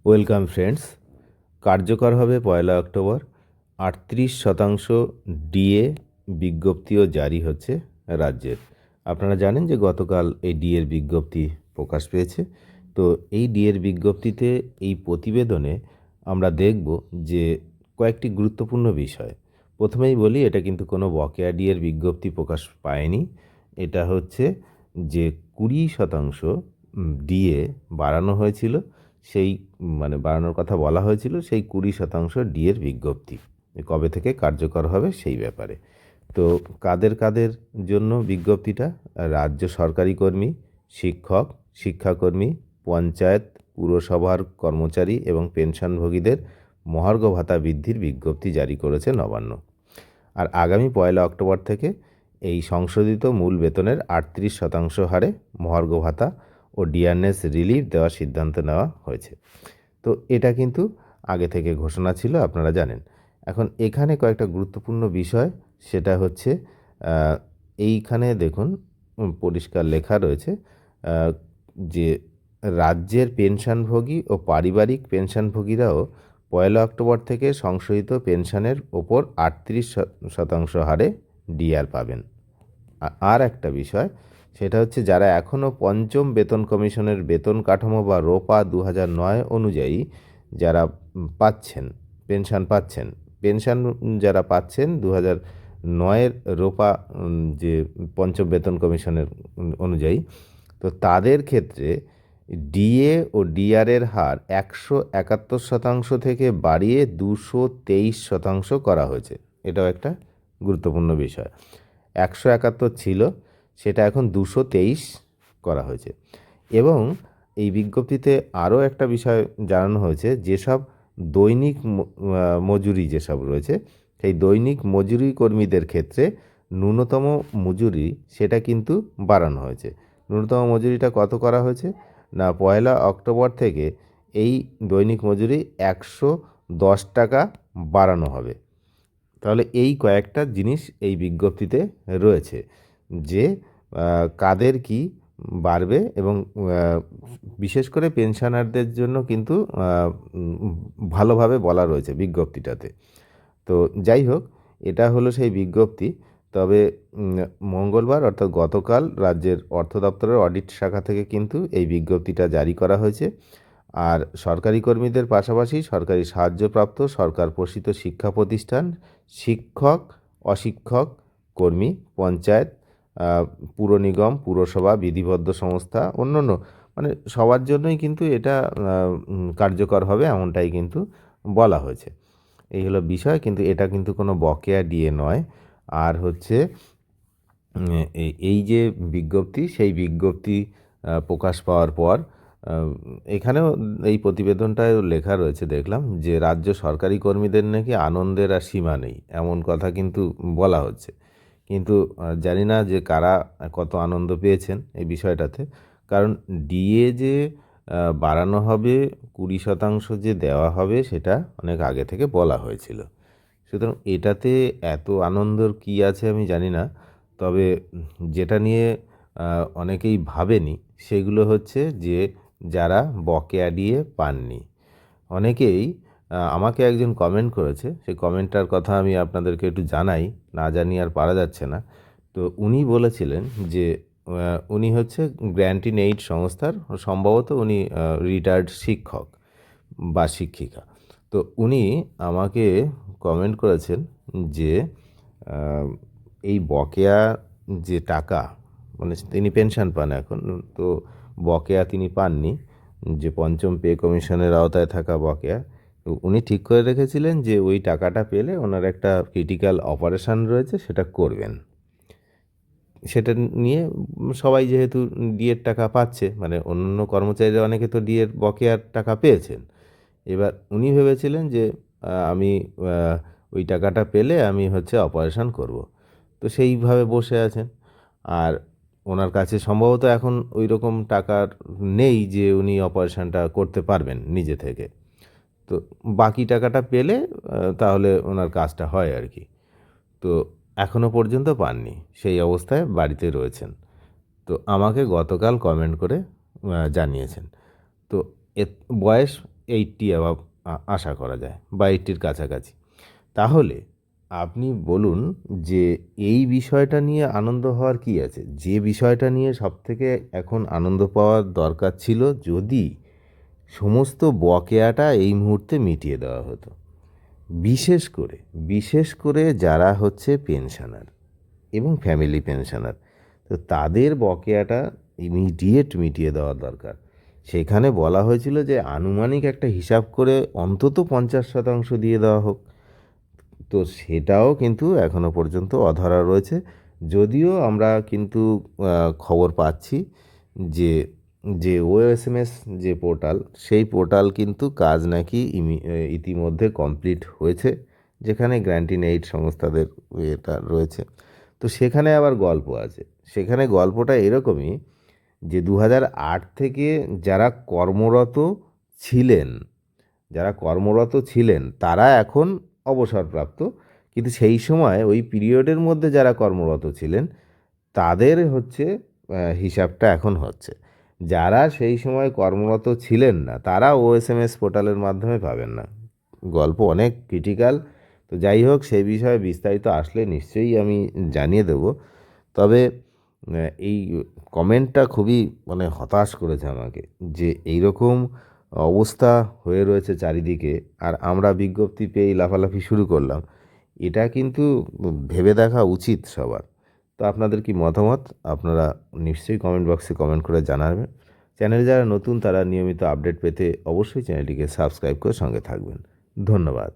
Welcome friends. কার্যকর হবে 1 October. 38% DA বিজ্ঞপ্তিও জারি হচ্ছে রাজ্যের। আপনারা জানেন যে গতকাল এই ডিএর বিজ্ঞপ্তি প্রকাশ পেয়েছে। তো এই ডিএর বিজ্ঞপ্তিতে এই প্রতিবেদনে আমরা দেখব যে কয়েকটি গুরুত্বপূর্ণ বিষয়। প্রথমেই বলি, এটা কিন্তু কোনো বকেয়া ডিএর বিজ্ঞপ্তি প্রকাশ পায়নি। এটা হচ্ছে যে 20% ডিএ বাড়ানো হয়েছিল, সেই বাড়ানোর কথা বলা হয়েছিল, সেই 20% ডিএর বিজ্ঞপ্তি কবে থেকে কার্যকর হবে সেই ব্যাপারে। তো কাদের কাদের জন্য বিজ্ঞপ্তিটা? রাজ্য সরকারি কর্মী, শিক্ষক, শিক্ষাকর্মী, পঞ্চায়েত, পুরসভার কর্মচারী এবং পেনশনভোগীদের মহার্ঘ ভাতা বৃদ্ধির বিজ্ঞপ্তি জারি করেছে নবান্ন। আর আগামী 1 অক্টোবর থেকে এই সংশোধিত মূল বেতনের 38% হারে মহার্ঘ ভাতা ও ডিআরএস রিলিফ দেওয়ার সিদ্ধান্ত নেওয়া হয়েছে। তো এটা কিন্তু আগে থেকে ঘোষণা ছিল, আপনারা জানেন। এখন এখানে কয়েকটা গুরুত্বপূর্ণ বিষয়, সেটা হচ্ছে এইখানে দেখুন পরিষ্কার লেখা রয়েছে যে রাজ্যের পেনশনভোগী ও পারিবারিক পেনশনভোগীরাও 1 অক্টোবর থেকে সংশোধিত পেনশনের ওপর 38% হারে ডিআর পাবেন। আর একটা বিষয়, সেটা হচ্ছে যারা এখনও পঞ্চম বেতন কমিশনের বেতন কাঠামো বা রোপা 2009 অনুযায়ী যারা পাচ্ছেন, পেনশন যারা পাচ্ছেন 2009-এর রোপা যে পঞ্চম বেতন কমিশনের অনুযায়ী, তো তাদের ক্ষেত্রে ডিএ ও ডিআরের হার 171% থেকে বাড়িয়ে 223% করা হয়েছে। এটাও একটা গুরুত্বপূর্ণ বিষয়। 171 ছিল, সেটা এখন 223 করা হয়েছে। এবং এই বিজ্ঞপ্তিতে আরও একটা বিষয় জানানো হয়েছে, যেসব দৈনিক মজুরি যেসব রয়েছে, সেই দৈনিক মজুরি কর্মীদের ক্ষেত্রে ন্যূনতম মজুরি সেটা কিন্তু বাড়ানো হয়েছে। ন্যূনতম মজুরিটা কত করা হয়েছে না, 1 অক্টোবর থেকে এই দৈনিক মজুরি 110 টাকা বাড়ানো হবে। তাহলে এই কয়েকটা জিনিস এই বিজ্ঞপ্তিতে রয়েছে যে কাদের কি বাড়বে, এবং বিশেষ করে পেনশনারদের জন্য কিন্তু ভালোভাবে বলা রয়েছে বিজ্ঞপ্তিটাতে। তো যাই হোক, এটা হলো সেই বিজ্ঞপ্তি। তবে মঙ্গলবার অর্থাৎ গতকাল রাজ্যের অর্থ দপ্তরের অডিট শাখা থেকে কিন্তু এই বিজ্ঞপ্তিটা জারি করা হয়েছে। আর সরকারি কর্মীদের পাশাপাশি সরকারি সাহায্যপ্রাপ্ত সরকার পোষিত শিক্ষা প্রতিষ্ঠান, শিক্ষক, অশিক্ষক কর্মী, পঞ্চায়েত, পুর নিগম, পুরসভা, বিধিবদ্ধ সংস্থা, অন্যান্য সবার জন্যই কিন্তু এটা কার্যকর হবে, এমনটাই কিন্তু বলা হয়েছে। এই হলো বিষয়, কিন্তু এটা কিন্তু কোনো বকেয়া ডিএ নয়। আর হচ্ছে এই যে বিজ্ঞপ্তি, সেই বিজ্ঞপ্তি প্রকাশ পাওয়ার পর এখানেও এই প্রতিবেদনটায় লেখা রয়েছে, দেখলাম যে রাজ্য সরকারি কর্মীদের নাকি আনন্দের আর সীমা নেই, এমন কথা কিন্তু বলা হচ্ছে। কিন্তু জানি না যে কারা কত আনন্দ পেয়েছেন এই বিষয়টাতে। কারণ ডিএ যে বাড়ানো হবে, 20% যে দেওয়া হবে, সেটা অনেক আগে থেকে বলা হয়েছিল। সুতরাং এটাতে এত আনন্দর কী আছে আমি জানি না। তবে যেটা নিয়ে অনেকেই ভাবেনি, সেগুলো হচ্ছে যে যারা বকেয়া ডিএ পাননি। অনেকেই আমাকে একজন কমেন্ট করেছে, সেই কমেন্টটার কথা আমি আপনাদেরকে একটু জানাই, না জানিয়ে আর পারা যাচ্ছে না। তো উনি বলেছিলেন যে উনি হচ্ছে গ্র্যান্ট ইন এইড সংস্থার, সম্ভবত উনি রিটায়ার্ড শিক্ষক বা শিক্ষিকা। তো উনি আমাকে কমেন্ট করেছেন যে এই বকেয়া যে টাকা, তিনি পেনশন পান এখন, তো বকেয়া তিনি পাননি, যে পঞ্চম পে কমিশনের আওতায় থাকা বকেয়া। তো উনি ঠিক করে রেখেছিলেন যে ওই টাকাটা পেলে ওনার একটা ক্রিটিক্যাল অপারেশান রয়েছে, সেটা করবেন। সেটা নিয়ে সবাই যেহেতু ডিএর টাকা পাচ্ছে, অন্য কর্মচারীরা অনেকে তো ডিএর বকেয়ার টাকা পেয়েছেন, এবার উনি ভেবেছিলেন যে আমি ওই টাকাটা পেলে আমি হচ্ছে অপারেশান করব। তো সেইভাবে বসে আছেন। আর ওনার কাছে সম্ভবত এখন ওই রকম টাকার নেই যে উনি অপারেশানটা করতে পারবেন নিজে থেকে। তো বাকি টাকাটা পেলে তাহলে ওনার কাজটা হয় আর কি। তো এখনও পর্যন্ত পাননি, সেই অবস্থায় বাড়িতে রয়েছেন। তো আমাকে গতকাল কমেন্ট করে জানিয়েছেন। তো বয়স 80 অ্যাভাব আশা করা যায় বা 80-র কাছাকাছি। তাহলে আপনি বলুন যে এই বিষয়টা নিয়ে আনন্দ হওয়ার কী আছে? যে বিষয়টা নিয়ে সবথেকে এখন আনন্দ পাওয়ার দরকার ছিল, যদি সমস্ত বকেয়াটা এই মুহূর্তে মিটিয়ে দেওয়া হতো। বিশেষ করে যারা হচ্ছে পেনশনার এবং ফ্যামিলি পেনশনার, তো তাদের বকেয়াটা ইমিডিয়েট মিটিয়ে দেওয়া দরকার। সেখানে বলা হয়েছিল যে আনুমানিক একটা হিসাব করে অন্তত 50% দিয়ে দেওয়া হোক। তো সেটাও কিন্তু এখনও পর্যন্ত অধরা রয়েছে। যদিও আমরা কিন্তু খবর পাচ্ছি যে ওএসএমএস যে পোর্টাল, সেই পোর্টাল কিন্তু কাজ নাকি ইতিমধ্যে কমপ্লিট হয়েছে, যেখানে গ্র্যান্ট ইন এইড সংস্থাদের এটা রয়েছে। তো সেখানে আবার গল্প আছে। সেখানে গল্পটা এরকমই যে 2008 থেকে যারা কর্মরত ছিলেন তারা এখন অবসরপ্রাপ্ত, কিন্তু সেই সময় ওই পিরিয়ডের মধ্যে যারা কর্মরত ছিলেন তাদের হচ্ছে হিসাবটা এখন হচ্ছে। যারা সেই সময় কর্মরত ছিলেন না তারা ওএসএমএস পোর্টালের মাধ্যমে পাবেন না। গল্প অনেক ক্রিটিক্যাল। তো যাই হোক, সেই বিষয়ে বিস্তারিত আসলে নিশ্চয়ই আমি জানিয়ে দেব। তবে এই কমেন্টটা খুবই মানে হতাশ করেছে আমাকে, যে এই রকম অবস্থা হয়ে রয়েছে চারিদিকে আর আমরা বিজ্ঞপ্তি পেয়েই লাফালাফি শুরু করলাম। এটা কিন্তু ভেবে দেখা উচিত সবার। তো আপনাদের কি মতামত আপনারা নিশ্চয়ই কমেন্ট বক্সে কমেন্ট করে জানাবেন। চ্যানেলে যারা নতুন তারা নিয়মিত আপডেট পেতে অবশ্যই চ্যানেলটিকে সাবস্ক্রাইব করে সঙ্গে থাকবেন। ধন্যবাদ।